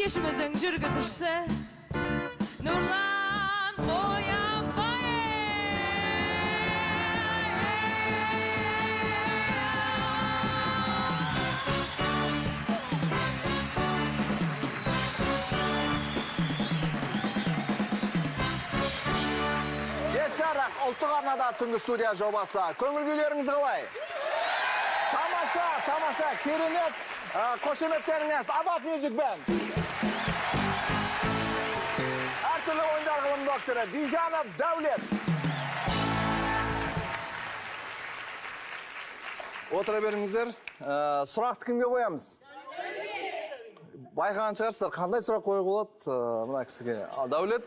Kешіміздің жүргізушісі Нұрлан Қоянбаев. Кешарық ұлттық арнада түнгі студия жобасы. Көңіл күйлеріңіз қалай? Тамаша, керемет. Қошеметтеріңіз Абат Music Band. Әртүрлі ойындар ғылым докторы Бижанов Дәулет. Отыра беріңіздер. Сұрақты кімге қоямыз? Байқаған шығарсыздар, қандай сұрақ қойып болады? Мына кісіге. Дәулет,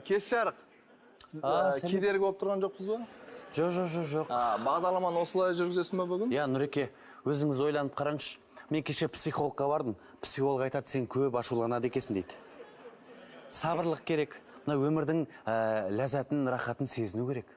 кеш жарық. Кедергі болып тұрған жоқпыз ба? Жоқ. Бағдарламаны осылай жүргізесің бе бүгін? Я, Нұреке, өзіңіз ойланып қараңызшы. Мен кеше психологқа бардым. Психолог айтады, сен көп ашуланады екенсің дейді. Сабырлық керек. Мына өмірдің ләззатын, рахатын сезіну керек.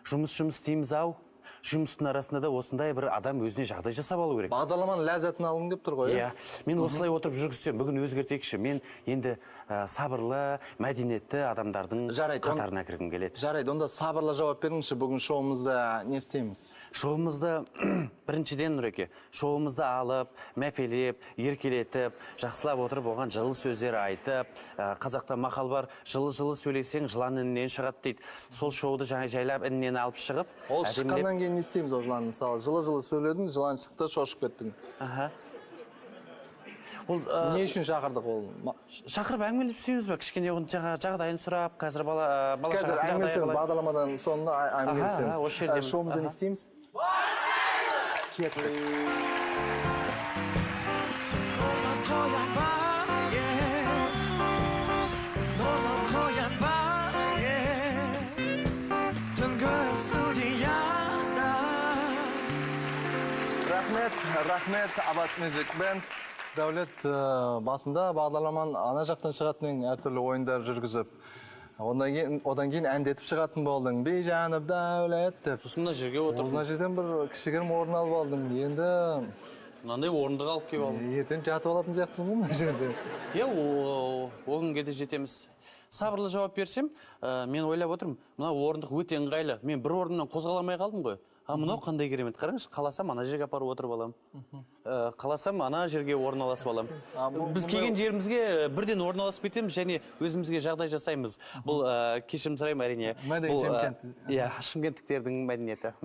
Жұмыс істейміз ау. Жұмыстың арасында да осындай бір адам өзіне жағдай жасап алу керек. Бағдарламаның ләззатын алың деп тұр ғой. Иә, мен осылай отырып жүргізсем, бүгін өзгертейікші. Мен енді сабырлы, мәдениетті адамдардың қатарына кіргім келеді. Жарайды, онда сабырлы жауап беріңізші, бүгін шоуымызда не істейміз? Шоуымызды біріншіден, Нұреке, шоуымызды алып, мәпелеп, еркелетіп, жақсылап отырып, оған жылы сөздер айтып, қазақта мақал бар, жылы-жылы сөйлесең, жылан інінен шығады дейді. Сол шоуды жайлап інінен алып шығып, ол шыққаннан кейін не істейміз ол жылан? Мысалы, жылы-жылы сөйледің, жылан шықты, шошып кеттің. Не үшін шақырдық ол? Шақырып әңгімелеп түсеміз ба? Кішкене жағдайын сұрап, қазір бала қазір әңгімелесеміз, бағдарламадан соңында әңгімелесеміз. Шоуымызда не істейміз? Кеттік. Рахмет, Абат Music Band. Дәулет басында бағдарламан ана жақтан шығатын әртүрлі ойындар жүргізіп, одан кейін әндетіп шығатын болдың. Бижанов Дәулет деп. Сосын мына жерге отырдым. Мына жерден бір кішігірім орын алып алдың. Енді мынандай орынды қалып келіп алдым. Ертең жатып алатын сияқтысың ғой мына жерде. Иә, о күнге де жетеміз. Сабырлы жауап берсем, мен ойлап отырмын, мына орындық өте ыңғайлы. Мен бір орнымнан қозғаламай қалдым ғой. Мынау қандай керемет. Қараңызшы, қаласам ана жерге апарып отырып алам. Қаласам ана жерге орналасып алам. Біз келген жерімізге бірден орналасып кетеміз және өзімізге жағдай жасаймыз. Бұл кешірім сұраймын әрине. Иә, шымкенттіктердің мәдениеті.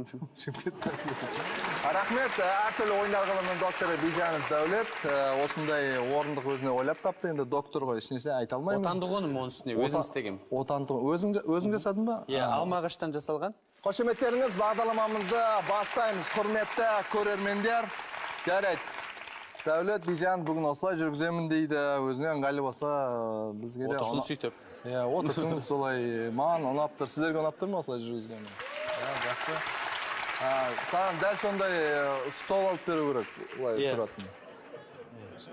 Рахмет, әртүрлі ойындар ғылымының докторы Бижанов Дәулет. Осындай орындық өзіне ойлап тапты. Енді доктор ғой, ешнесе айта алмаймыз. Отандық өнім оның үстіне, өзім істегем. Отандық, өзің жасадың ба? Иә, алма ағаштан жасалған. Қошеметтеріңіз, бағдарламамызды бастаймыз. Құрметті көрермендер, жарайды. Дәулет Бижан бүгін осылай жүргіземін дейді. Өзіне ыңғайлы болса бізге де... Отырсын сөйтіп. Иә, отырсын солай. Маған ұнап тұр. Сіздерге ұнап тұр ма осылай жүргізгені? Жақсы. Саған дәл сондай стол алып беру керек. Олай тұратын.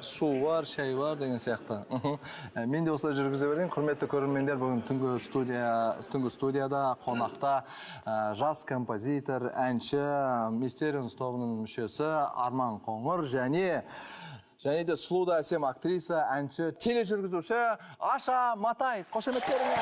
Су бар, шай бар деген сияқты. Мен де осылай жүргізе берейін. Құрметті көрермендер, бүгін түнгі студияда, қонақта жас композитор, әнші, Мистериумс тобының мүшесі Арман Қоңыр және де сұлу да әсем актриса, әнші, тележүргізуші Аша Матай. Қошеметтеріңіз!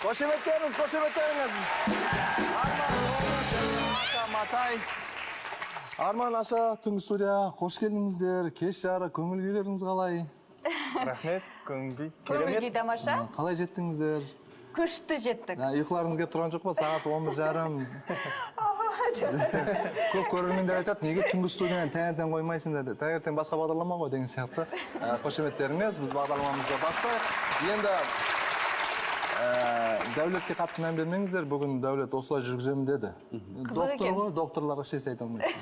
Қошеметтеріңіз. Аша Матай. Арман, Аша, түнгі студия, қош келдіңіздер. Кеш жары, көңіл күйлеріңіз қалай? Рахмет, көңіл Көңіл тамаша. Қалай жеттіңіздер? Күшті жеттік. Ұйқыларыңыз келіп тұрған жоқ па? Сағат 11:30. Көп көрермендер айтады, неге түнгі студияны таңертең қоймайсыңдар? Таңертең басқа бағдарлама ғой деген сияқты. Қошеметтеріңіз, біз бағдарламамызды бастайық. Енді Дәулетке қатты мән бермеңіздер, бүгін Дәулет осылай жүргіземін деді. Доктор екен. ғой, докторларға ештеңе айта алмайсың.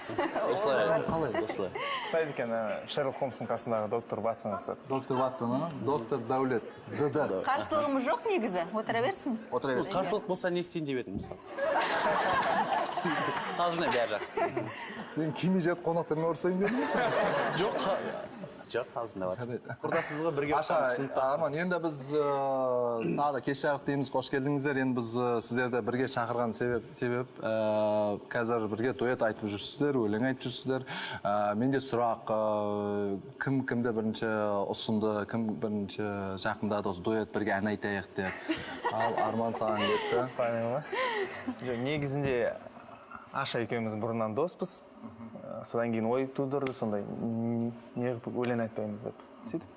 осылай Қалай? осылай ұқсайды екен Шерлок Холмстың қасындағы доктор Ватсонға ұқсап. Доктор Ватсон, доктор Дәулет. ДД. Қарсылығымыз жоқ негізі, отыра берсін. Отыра берсін. қарсылық болса не істейін деп едім мысалы қалжыңнан бәрі жақсы Сен кеме жат қонақтармен ұрысайын дедің бе сен? жоқ қалжыңдап жатыр құрдасымызға бірге Аша, оқығанбыз, Арман, енді біз тағы да кеш жарық дейміз, қош келдіңіздер. Енді біз сіздерді бірге шақырған себеп қазір бірге дуэт айтып жүрсіздер, өлең айтып жүрсіздер. Менде сұрақ, кім кімді бірінші ұсынды, кім бірінші жақындады, осы дуэт бірге ән айтайық деп. Ал Арман саған кетті. Понял ма? Жоқ, негізінде Аша екеуміз бұрыннан доспыз. Содан кейін ой тудырды, сондай неғып өлең айтпаймыз деп. Сөйтіп,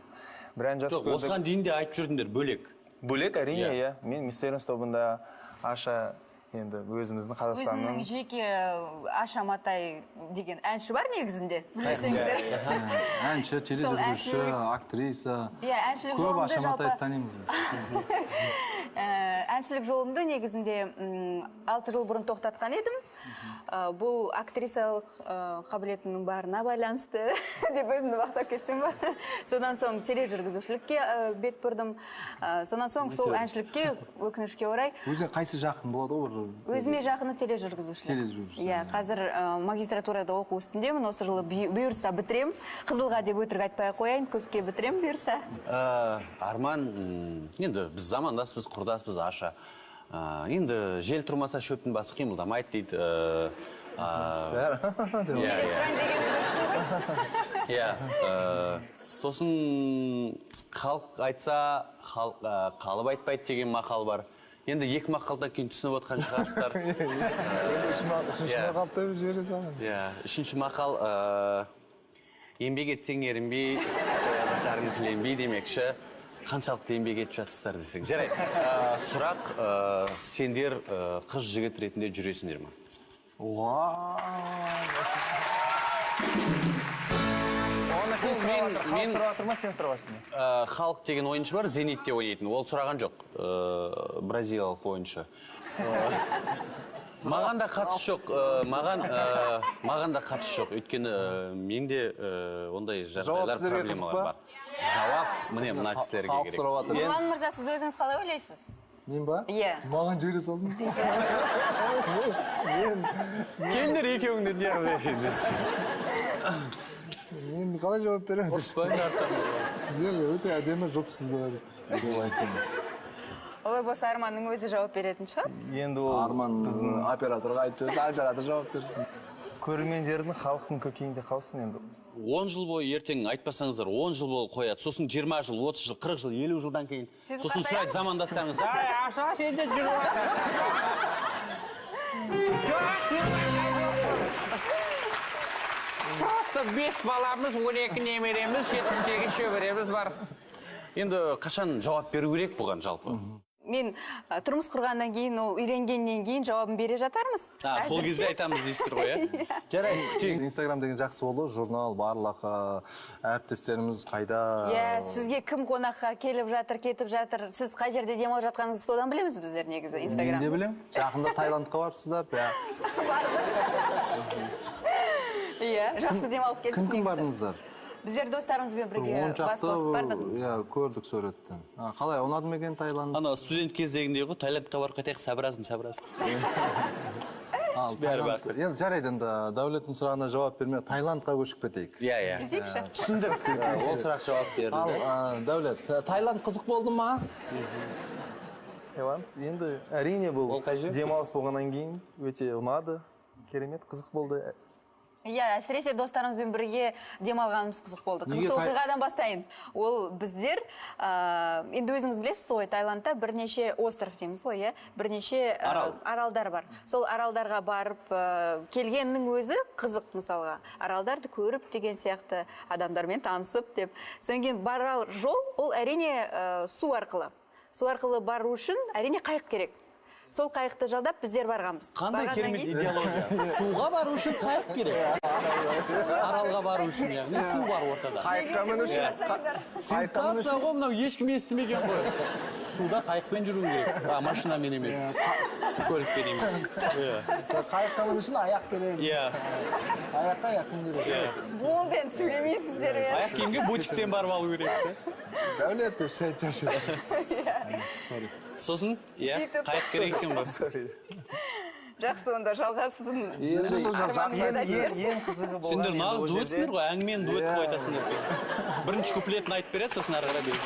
бір ән жазып жоқ осыған дейін де айтып жүрдіңдер бөлек Бөлек, әрине, иә. Мен Мистеринс тобында Аша енді өзіміздің Қазақстанның Өзімнің жеке Аша Матай деген әнші бар негізінде, білесеңіздер. Әнші, тележүргізуші, актриса. Иә, әншілік Көп жолымды Аша жалпы Матайды танимыз біз. әншілік жолымды негізінде 6 жыл бұрын тоқтатқан едім. Бұл актрисалық қабілетімнің барына байланысты деп өзімді мақтап кетсем ба. Содан соң тележүргізушілікке бет бұрдым. Содан соң сол әншілікке өкінішке орай Өзіңе қайсы жақын болады ғой? өзіме жақыны тележүргізушілік. Тележүргізушілік. Иә, қазір магистратурада оқу үстіндемін. Осы жылы бұйырса бітірем. Қызылға деп өтірік айтпай қояйын, көкке бітірем бұйырса. Арман енді біз замандаспыз құрдаспыз Аша енді жел тұрмаса шөптің басы қимылдамайды дейді иә сосын халық айтса қалып айтпайды деген мақал бар енді екі мақалдан кейін түсініп отқан шығарсыздар Үшінші мақалды жібере салың. иә үшінші мақал еңбек етсең ерінбей жарың тіленбей демекші қаншалықты еңбек етіп жатырсыздар десең жарайды сұрақ сендер қыз жігіт ретінде жүресіңдер ма Халық сұрап жатыр ма, сен сұрап жатрсың ба? халық деген ойыншы бар зенитте ойнайтын ол сұраған жоқ бразилиялық ойыншы маған да қатысы жоқ маған да қатысы жоқ өйткені менде ондай жағдайлар проблемалар бар жауап міне мына кісілерге Халық керек сұрап жатыр. Нұрлан мырза, сіз өзіңіз қалай ойлайсыз? Мен ба? Иә. Маған жібере салдыңыз. келіңдер екеуіңді неғып Мен қалай жауап беремін? ұрыспаңдар Сіздер өте әдемі жұпсыздар. Олай болса Арманның өзі жауап беретін шығар. Енді ол Арман біздің операторға айтып жүрді, оператор жауап берсін. көрермендердің халықтың көкейінде қалсын енді. 10 жыл бойы ертең айтпасаңыздар 10 жыл бойы қояды сосын 20 жыл 30 жыл 40 жыл 50 жылдан кейін сосын сұрайды замандастарыңыз Аша сенде жүріп просто 5 баламыз 12 немереміз 7-8 шөбереміз бар енді қашан жауап беру керек бұған жалпы Мен тұрмыс құрғаннан кейін, ол үйленгеннен кейін жауабын бере жатармыз. сол кезде айтамыз дейсіздер ғой иә жарайды күтейік Инстаграм деген жақсы болды, журнал барлық әріптестеріміз қайда. Иә, сізге кім қонаққа келіп жатыр, кетіп жатыр, сіз қай жерде демалып жатқаныңызды содан білеміз біздер негізі Инстаграм. Мен де білем. Жақында Таиландқа барыпсыздар. Иә, жақсы демалып келдік. Кім бардыңыздар? Біздер достарымызбен бірге бас қосып бардық. Иә, көрдік суреттен. Қалай, ұнады ма екен Таиланд? ана студент кездегіндей ғой Таиландқа барып қайтайық сабыразым бәрі бар Енді жарайды енді Дәулеттің сұрағына жауап бермей Таиландқа көшіп кетейік. иә Сөйтейікші. түсіндік ол сұрақ жауап берді Ал Дәулет, Таиланд қызық болды ма? Таиланд енді әрине бұл Ол қай жер? демалыс болғаннан кейін өте ұнады, керемет, қызық болды. Иә, әсіресе достарымызбен бірге демалғанымыз қызық болды. Қызықты оқиғадан бастайын. Ол біздер, енді өзіңіз білесіз ғой, Таиландта бірнеше остров дейміз ғой, иә, бірнеше аралдар бар. Сол аралдарға барып келгеннің өзі қызық мысалға. Аралдарды көріп деген сияқты адамдармен танысып деп. Содан кейін барар жол, ол әрине су арқылы. Су арқылы бару үшін әрине қайық керек. сол қайықты жалдап біздер барғанбыз. Қандай керемет идеология. Суға бару үшін қайық керек. Аралға бару үшін, яғни су бар ортада. Қайыққа міну үшін. Ситуация ғой, мынау ешкім естімеген ғой. Суда қайықпен жүру керек. Машинамен емес. Көлікпен емес. Қайыққа міну үшін аяқ керек. Иә. Аяққа аяқпен керек. Болды, енді сөйлемейсіздер. Аяқ киімге бутиктен барып алу керек. Дәулет деп шайт жашы. Сосын, иә, қайық керек екен ғой. Жақсы, онда жалғасын. Ең қызығы болған. Сендер нағыз дуэтсіңдер ғой, әңгімен дуэт қылып айтасыңдар. Бірінші куплетін айтып береді, сосын ары қарай береді.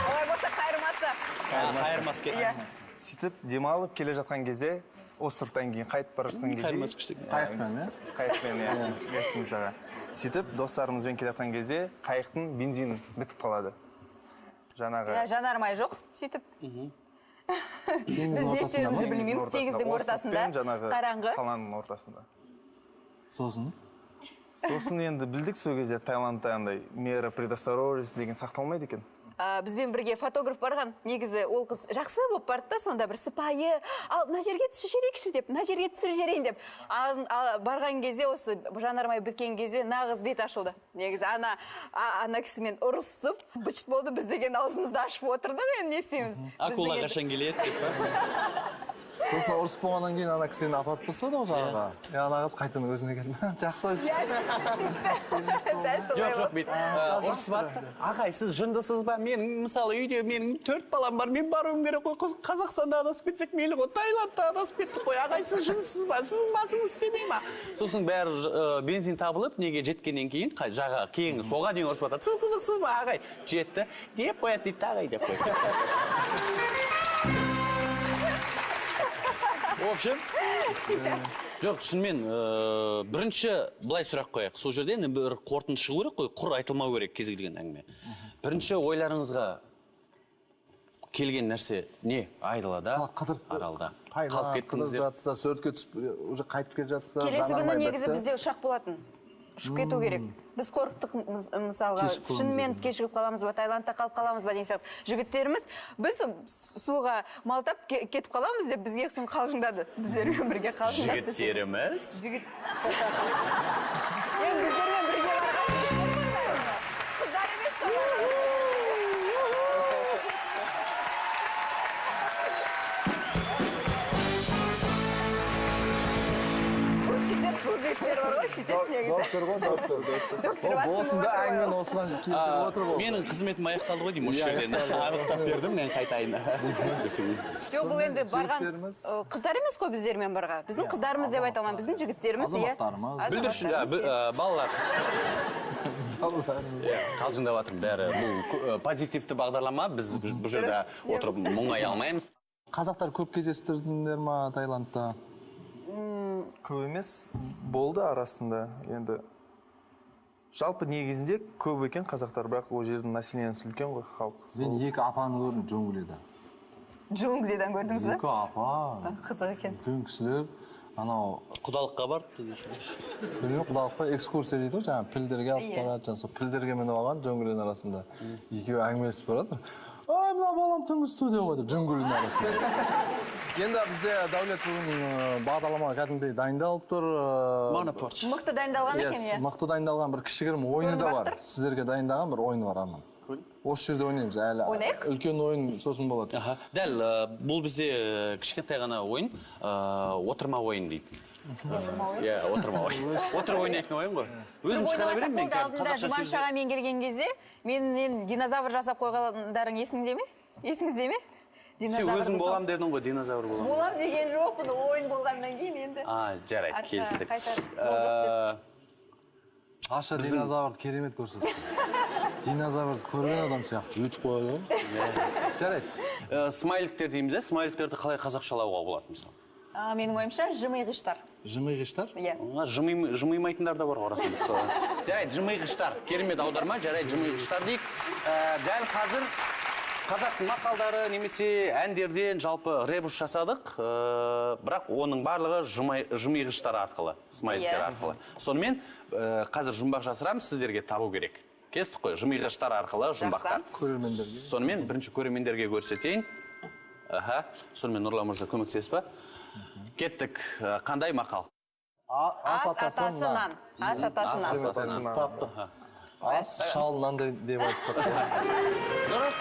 Олай болса қайырмасы. Қайырмас кетті. Сөйтіп демалып келе жатқан кезде, островтан кейін қайтып бара жатқан кезде. Қайырмас күшті. Қайықпен, иә? Қайықпен, иә. Есім саға. Сөйтіп достарымызбен келе жатқан кезде қайықтың бензині бітіп қалады. Жаңағы. Жанармай жоқ, сөйтіп. Біз не істеуімізді білмейміз, теңіздің ортасында, қараңғы. Қаланың ортасында. Сосын? Сосын енді білдік сол кезде Таиландта андай мера предосторожности деген сақталмайды екен. Бізбен бірге фотограф барған, негізі ол қыз жақсы болып барды да, сонда бір сыпайы, ал мына жерге түсіріп жіберейікші деп, мына жерге түсіріп жіберейін деп. Барған кезде осы жанармай біткен кезде нағыз бет ашылды. Негізі ана кісімен ұрысып, бычыт болды, біз деген аузымызды ашып отырдық, енді не істейміз? Акула қашан келеді деп па? Сосын ұрыс болғаннан кейін ана кісіні апарып тастады ғой жағаға. Ана қыз қайтадан өзіне келді. Жақсы Жоқ, бейт. Ұрыс барды. Ағай, сіз жындысыз ба? Менің, мысалы, үйде менің 4 балам бар. Мен баруым керек қой. Қазақстанда адасып кетсек мейлі ғой. Таиландта адасып кеттік қой. Ағай, сіз жындысыз ба? Сіздің басыңыз істемей ма? Сосын бәрі бензин табылып, неге жеткеннен кейін жаға кейін соға дейін ұрыс барды. Сіз қызықсыз ба, ағай? Жетті. Деп қояды дейді, ағай деп қояды. В общем, жоқ, шынымен, бірінші былай сұрақ қояйық. Сол жерде бір қорытынды шығу керек қой, құр айтылмау керек кез келген әңгіме. Бірінші ойларыңызға келген нәрсе не? Айдалада, аралда. Қалып кеттіңіздер. Қыдырып жатса, сөртке түсіп, уже қайтып келе жатса, келесі күні негізі бізде ұшақ болатын. Ұшып кету керек. Біз қорықтық, мысалға, шынымен кешігіп қаламыз ба, Таиландта қалып қаламыз ба деген сияқты. Жігіттеріміз, біз суға малтап кетіп қаламыз деп бізге соң қалжыңдады. Біздермен бірге қалжыңдады. Жігіттеріміз? Біздермен бірге барған. Қыздар емес қой. Бұл жігіттер бар ғой, шетет негізі. Доктор ғой, доктор. Босында әңгімен осыған келтіріп отыр ғой. Менің қызметім аяқталды ғой деймін, осы жерден. Анықтап бердім, мен қайтайын. Жоқ, бұл енді барған қыздар емес қой біздермен барға. Біздің қыздарымыз деп айта алмаймын, біздің жігіттеріміз, иә. Азаматтарымыз. Бүлдіршін, балалар. Қалжыңдап жатырмын, бәрі. Бұл позитивті бағдарлама, біз бұл жерде отырып мұңай алмаймыз. Қазақтар көп кездестірдіңдер ма Таиландта? Көп емес, болды арасында. Енді жалпы негізінде көп екен қазақтар, бірақ ол жердің населениесі үлкен ғой, халық. Мен екі апаны көрдім джунглида. Джунглидан көрдіңіз бе? Екі апа. Қызық екен. Үлкен кісілер. Анау құдалыққа барды дейсің. Білмеймін, құдалыққа экскурсия дейді ғой, жаңағы пілдерге алып барады, жаңағы сол пілдерге мініп алған джунглидің арасында. Екеуі әңгімелесіп барады. Ай, мына балам түнгі студия ғой деп джунглидің арасында. Енді бізде Дәулет бүгін бағдарламаға кәдімгідей дайындалып тұр. Монопорт. Мықты дайындалған екен, иә. Мықты дайындалған бір кішігірім ойыны да бар. Сіздерге дайындаған бір ойыны бар, Арман. Осы жерде ойнаймыз, әлі. Ойнайық? Үлкен ойын сосын болады. Дәл, бұл бізде кішкентай ғана ойын, отырма ойын дейді. Отырма ойын? Иә, отырма ойын. Отырып ойнайтын ойын ғой. Өзім шығара беремін, мен алдында Жұман шағамен келген кезде, мен динозавр жасап қойғандарың есіңде ме? Есіңізде ме? Сен өзің болам дедің ғой, динозавр болам. Болам деген жоқпын, ойын болғаннан кейін енді. Жарайды, келістік. Аша динозаврды керемет көрсетті. Динозаврды көрген адам сияқты өтіп қойды ғой. Жарайды. Смайликтер дейміз, смайликтерді қалай қазақшалауға болады мысалы? Менің ойымша жымиғыштар. Жымиғыштар? Иә. Жымимайтындар да бар арасында. Жарайды, жымиғыштар. Керемет аударма, жарайды, жымиғыштар дейік. Дәл қазір қазақтың мақалдары немесе әндерден жалпы ребус жасадық, бірақ оның барлығы жымиғыштар арқылы, смайликтер арқылы. Сонымен қазір жұмбақ жасырамыз, сіздерге табу керек. Кестік қой, жымиғыштар арқылы жұмбақтар. Көрермендерге. Сонымен бірінші көрермендерге көрсетейін. Сонымен Нұрлан мырза көмектесіз ба? Кеттік. Қандай мақал? Ас атасынан. Ас атасынан. Тапты. Ас шалынан деп айтсақ. Дұрыс.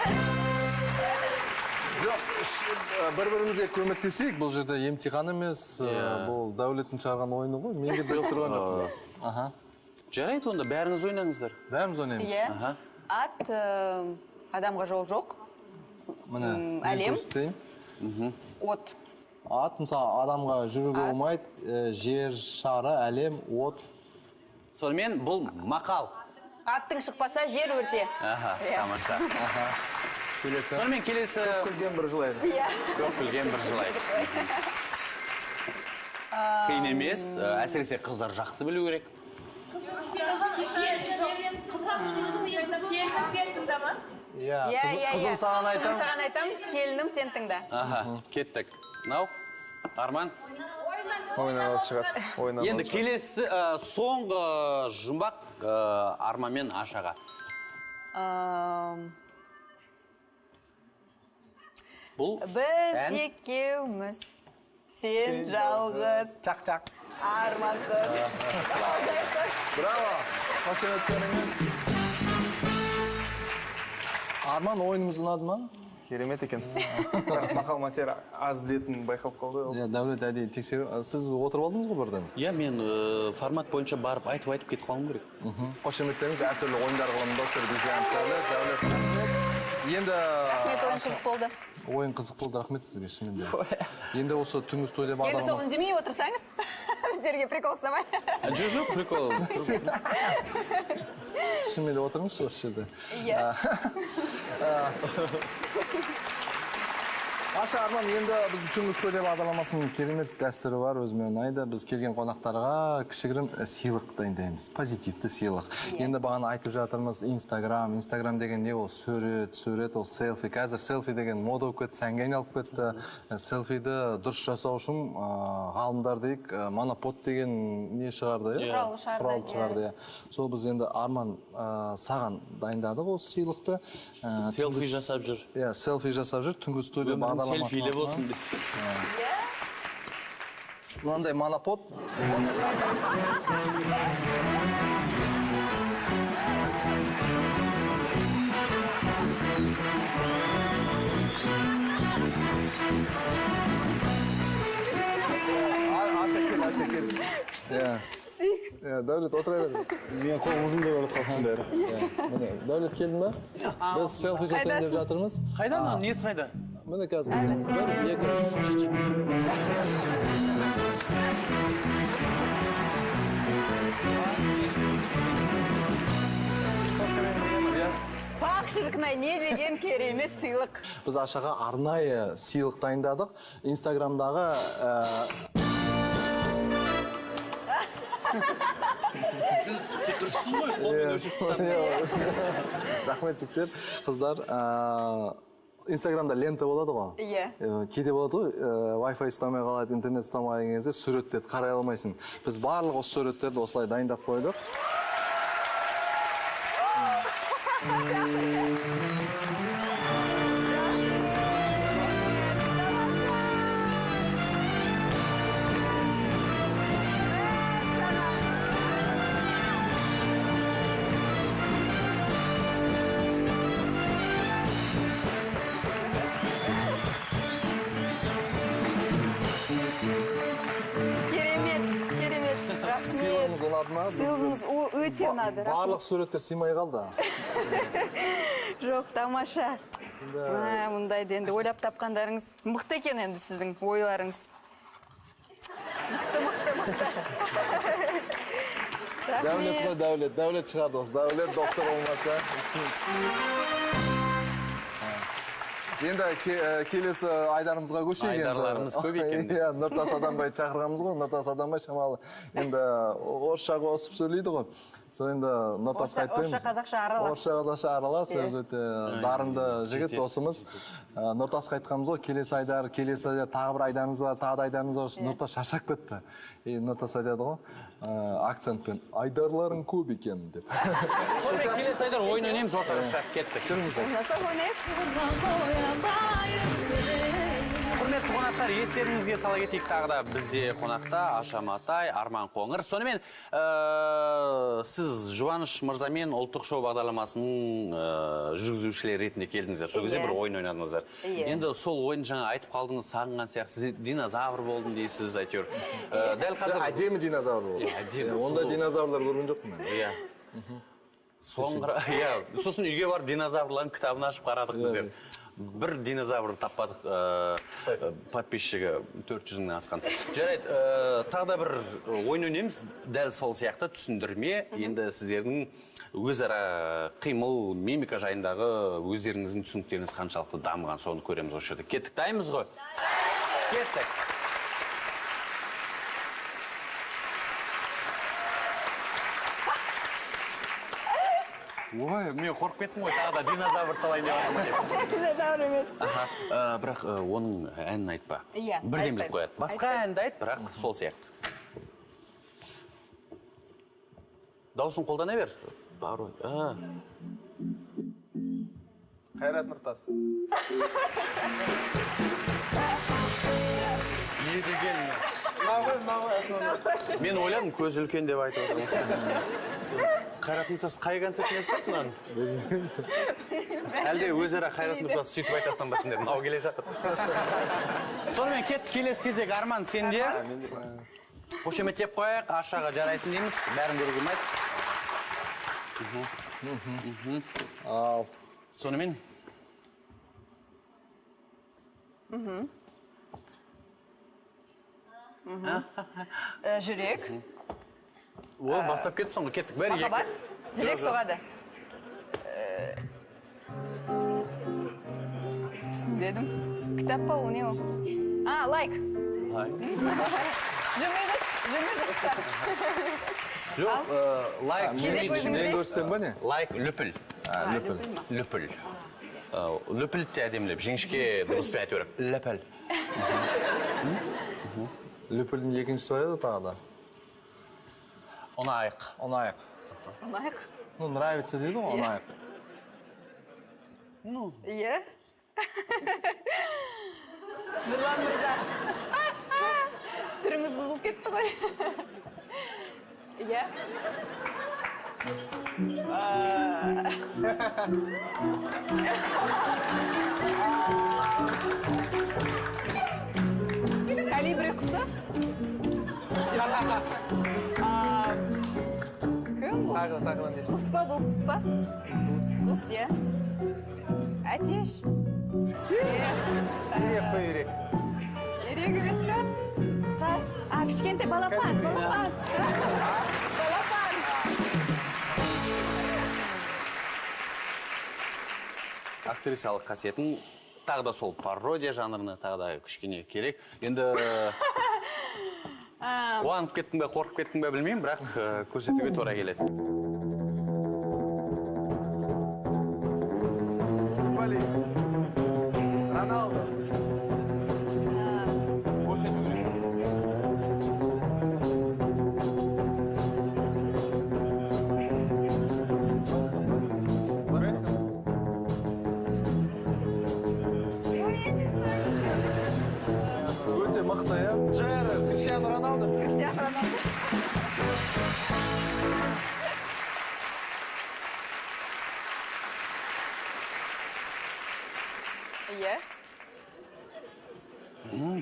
Жоқ, бір-бірімізге көмектесейік. Бұл жерде емтихан емес, бұл дәулеттің шығарған ойыны ғой. Менге біліп тұрған жоқ. Жарайды онда, бәріңіз ойнаңыздар. Бәріміз ойнаймыз. Ат адамға жол жоқ. Міне, Әлем. От. Ат, мысалы, адамға жүруге болмайды. Жер шары, әлем, от. Сонымен бұл мақал. Аттың шықпаса жер өрте. Тамаша. Келесі. Сонымен келесі... Күлген бір жылайды. Көп күлген бір жылайды. Қиын емес, әсіресе қыздар жақсы білу керек. Қызым саған айтам. Келінім сен тыңда. Кеттік. Нау, Арман. Ойнан шығады. Енді келесі соңғы жұмбақ Арман мен Ашаға. Біз екеуміз, сен жалғыз. Чақ-чақ. Арман қыз. Браво! Қошеметтеріңіз. Арман, ойынымыз ұнады ма? Керемет екен. Мақал матер аз білетін байқап қалды. Дәулет әдейі тексеру. Сіз отырып алдыңыз ғой бірден? Мен формат бойынша барып айтып кетіп қалым керек. Қошеметтеріңіз әртүрлі ойындар қылымын доктор Бейжан Дәулет. Енді... Рахмет, ойын қызық болды. Ойын қызық болды, рахмет сізге шынымен де. Енді осы түнгі студия бағдарламасы... Енді сол үндемей отырсаңыз, біздерге прикол ұстамай. Жоқ, прикол. Шынымен де отырыңыз осы жерде. Аша, Арман, енді біздің түнгі студия бағдарламасының керемет дәстүрі бар, өзіме ұнайды. Біз келген қонақтарға кішігірім сыйлық дайындаймыз, позитивті сыйлық. Енді бағана айтып жатырмыз Инстаграм деген не ол? Сурет, ол селфи. Қазір селфи деген мода болып кетті, сәнге айналып кетті. Селфиді дұрыс жасау үшін ғалымдар дейік, монопод деген не шығарды? Құрал шығарды. Сол біз енді Арман саған дайындадық осы сыйлықты. Селфи жасап жүр. Селфи жасап жүр, түнгі студия бағдарламасына. Селфилі болсын біз. Мынандай монопод. Аша кел. Дәулет, отыра бер. Мен қолым ұзын деп өліп қалсын бәрі. Дәулет келдің ба? Біз селфи жасайын деп жатырмыз. Қайдан? Несі қайда? Міне қазір. Бір, екі, үш. Пақ шіркінай, не деген керемет сыйлық. Біз Ашаға арнайы сыйлық дайындадық. Инстаграмдағы... Сіз тұршысыз ғой, қолмен өшіп тұтам. Рахмет жіктер, қыздар. Инстаграмда лента болады ғой. Кейде болады ғой, Wi-Fi ұстамай қалады, интернет ұстамай кезде суреттерді қарай алмайсың. Біз барлық осы суреттерді осылай дайындап қойдық. Сыйлығыңыз өте ұнады. Барлық суреттер сыймай қалды. Жоқ, тамаша. Мұндайды енді ойлап тапқандарыңыз мықты екен енді сіздің ойларыңыз. Мықты. Дәулет қой, Дәулет шығарды осы. Дәулет доктор болмаса. Енді келесі айдарымызға көшейік. Айдарларымыз көп екен. Нұртас Адамбай шақырғанымыз ғой. Нұртас Адамбай шамалы. Енді орысшаға қосып сөйлейді ғой. Сол енді Нұртасқа айтпаймыз. Орысша қазақша аралас. Орысша қазақша аралас. Өз өте дарынды жігіт досымыз. Нұртасқа айтқанымыз ғой. Келесі айдар тағы бір айдарымыз бар, тағы да айдарымыз бар. Нұртас шаршап кетті. Нұртас айтады ғой. Акцентпен айдарларың көп екен деп. Сонымен келесі айдар ойын ойнаймыз, ортаға шығып кеттік. Жүріңіздер. Ойнасақ ойнайық. Құрметті қонақтар, естеріңізге сала кетейік, тағы да бізде қонақта Аша Матай, Арман Қоңыр. Сонымен, сіз Жұбаныш мырзамен ұлттық шоу бағдарламасының жүргізушілері ретінде келдіңіздер. Сол кезде бір ойын ойнадыңыздар. Енді сол ойын жаңа айтып қалдыңыз, сағынған сияқты, динозавр болдым дейсіз, әйтеуір. Дәл қазір... Әдемі динозавр болды. Ондай динозаврлар көрген жоқпын мен. Иә. Сосын үйге барып динозаврлардың кітабын ашып қарадық біздер. Бір динозавр таппадық, подписчигі 400-нен асқан. Жарайды, тағы да бір ойын ойнаймыз, дәл сол сияқты түсіндірме. Енді сіздердің өзара қимыл, мимика жайындағы өздеріңіздің түсініктеріңіз қаншалықты дамыған, соны көреміз осы жерде. Кеттік, дайынбыз ғой? Кеттік. Ой, мен қорқып кеттім ғой, тағы да динозавр салайын деп отырмын деп. Динозавр емес. Бірақ оның әнін айтпа. Иә, бірден біліп қояды. Басқа әнді айт, бірақ сол сияқты. Дауысын қолдана бер. Бар ой. Қайрат Нұртас. Не деген? Мен ойладым, көз үлкен деп айтып отырмын. Қайрат Нұртас қай концертіне сұрттың? Әлде өзара Қайрат Нұртас сөйтіп айтасың ба сендер? Мынау келе жатыр. Сонымен кетті, келесі кезек. Арман, сенде? Қошеметтеп қояйық, Ашаға жарайсын дейміз. Бәрін көруге болмайды. Ал. Сонымен? Жүрек. О, бастап кетіпсің ғой, кеттік. Бәрі Махаббат. Жүрек соғады. Түсінбедім. Кітап па, о не ол? Лайк. Жүрмеді кітап. Жоқ, лайк жүрмейді. Мен көрсем ба не? Лайк løpіл. Løpіл. Løpіл те әдемілеп, жіңішке дыбыспен айтып өріп. Løpіл. Løpілдің екіншісі бар еді тағы да. Ұнайық. Ұнайық. Ұнайық. Ну, нравится дейді ғой, ұнайық. Иә. Нұрлан мырза. Түріңіз бұзылып кетті ғой. Иә. Калибри құсы. Кім бұл? Тағылан дешті. Құс па, бұл құс па? Құс, иә. Әтеш. Үйрек қой, үйрек. Үйрек емес пе? Тас. Кішкентай балапан. Балапан. Актрисалық қасиетін тағы да сол пародия жанрына тағы да кішкене керек. Енді қуанып кеттің бе, қорқып кеттің бе білмеймін, бірақ көрсетуге тура келеді. Футболист. Роналдо. Өте мықты, иә? Криштиану Роналдо. Криштиану Роналдо. Иә.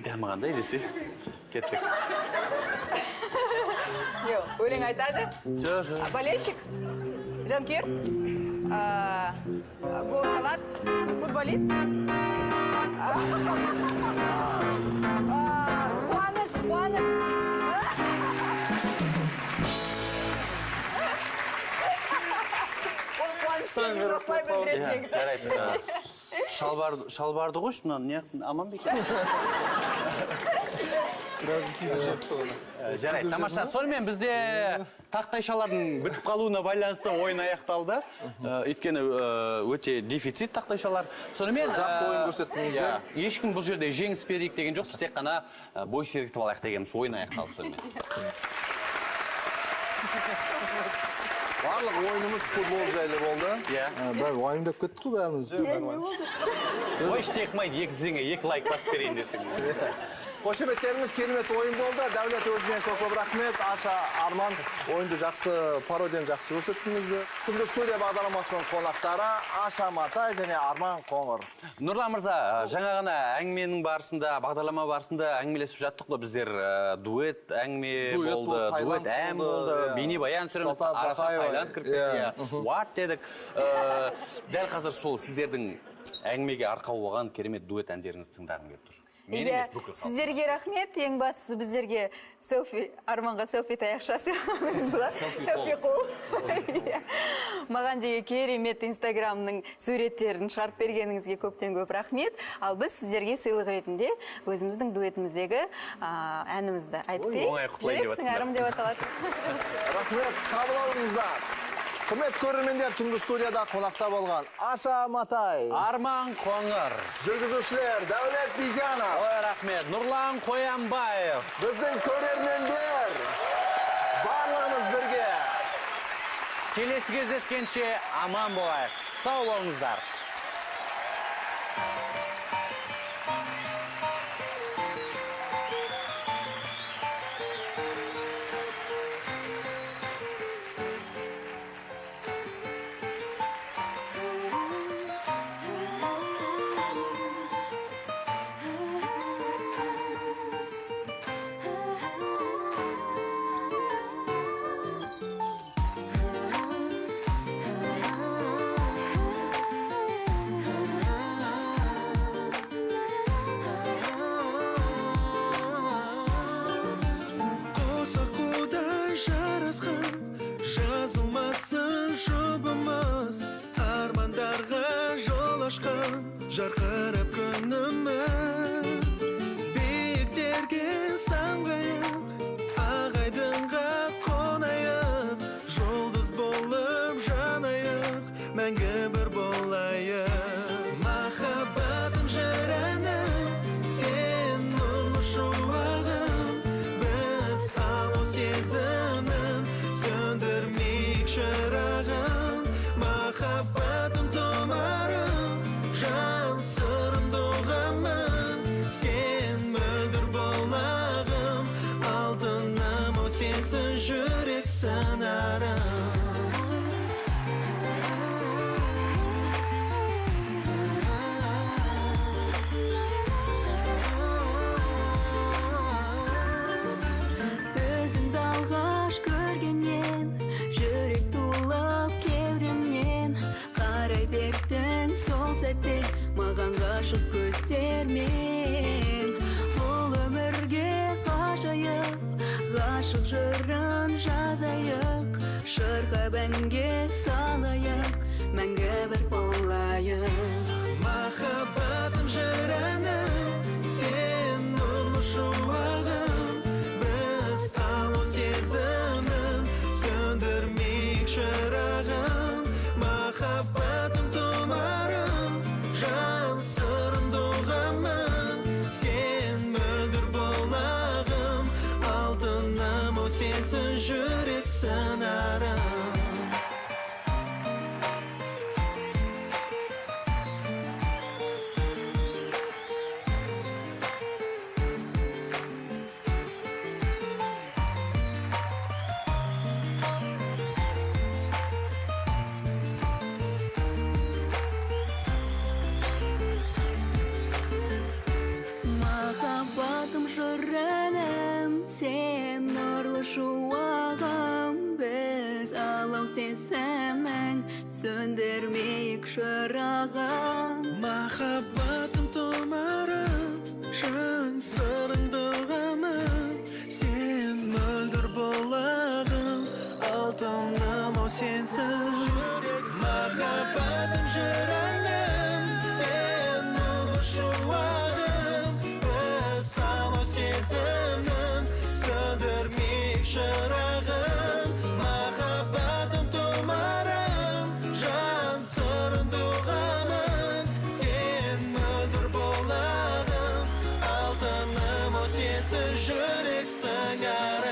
Дәмі қандай десе, кеттік. Йо, өлең айтады. Жоқ. Болельщик, жанкер, гол салат, футболист. Қуаныш. Ол қуаныштың осылай білдіреді негізі. Жарайды. Шалбарды қойшы, не аман ба екен? Сразу киіп жапты оны. Жарайды, тамаша. Сонымен бізде тақтайшалардың бітіп қалуына байланысты ойын аяқталды. Өйткені өте дефицит тақтайшалар. Сонымен жақсы ойын көрсеттіңіздер. Ешкім бұл жерде жеңіс берейік деген жоқ, тек қана бой сергітіп алайық дегеніміз ойын аяқталды сонымен. Барлық ойынымыз футбол жайлы болды. Иә. Бірақ уайымдап кеттік қой бәріміз. Ой, іште қымайды, екі тізеңе, екі лайк басып берейін десең. Қошеметтеріңіз керемет ойын болды. Дәулет өзіңе көп рахмет. Аша, Арман ойынды жақсы, пародияны жақсы көрсеттіңізді. Түнгі студия бағдарламасының қонақтары Аша Матай және Арман Қоңыр. Нұрлан мырза, жаңа ғана әңгіменің барысында, бағдарлама барысында әңгімелесіп жаттық қой біздер. Дуэт әңгіме болды, дуэт ән болды, бейнебаян түсірім, арасында Таиланд кіріп кетті. What дедік. Дәл қазір сол сіздердің әңгімеге арқау болған керемет дуэт әндеріңізді тыңдағым келіп тұр. Сіздерге рахмет, ең бастысы біздерге селфи, Арманға селфи таяқшасы селфи қол. Маған деге керемет инстаграмның суреттерін шығарып бергеніңізге көптен көп рахмет. Ал біз сіздерге сыйлық ретінде өзіміздің дуэтіміздегі әнімізді айтып берейік. Оңай құтылайын деп Жүрексің деп аталады. Рахмет, қабыл алыңыздар. Құрмет көрермендер, түнгі студияда қонақта болған Аша Матай, Арман Қоңыр, жүргізушілер Дәулет Бижанов, ой рахмет, Нұрлан Қоянбаев, біздің көрермендер, барлығымыз бірге. Келесі кездескенше аман болайық. Сау болыңыздар. Жарқырап күніміз биіктерге самғайық, ағайдыңға қонайық, жұлдыз болып жанайық, мәңгі бір болайық. Махаббатым жырәнім, сен нұрлы шуағым, біз алау сезімнің сөндірмейік шырағын. Махаббатым тұмарым, жан сырым доғамын, сен мөлдір болағым, алтыным о сенсің жүрек сыңарым. Өзіңді алғаш көргеннен, жүрек тулап кеудемнен, қарай бердің сол сәтте маған ғашық көздермен. Бұл өмірге ғажайып, ғашық жырын жазайық, шырқап әнге салайық, мәңгі бір болайық. Махаббатым жырәнім, сен нұрлы шуағым, біз алау сезімнің сөндірмейік шырағын. Махаббатым тұмарым, жан сырым доғамын, сен мөлдір болағым, алтыным о сенсің жүрек сыңарым. Махаббатым жырәнім, сен нұрлы шуағым, біз алау сезімнің сөндірмейік шырағын. Махаббатым тұмарым, жан сырың доғамын, сен мөлдір болағым, алтыным о сенсің. Махаббатым жырәнім, сен нұрлы шуағым, біз алау сезімнің сөндірмейік шырағын. Махаббатым тұмарым, жан сырын доғамын, сен мөлдір болағым, алтыным о сенсің жүрек сыңарым.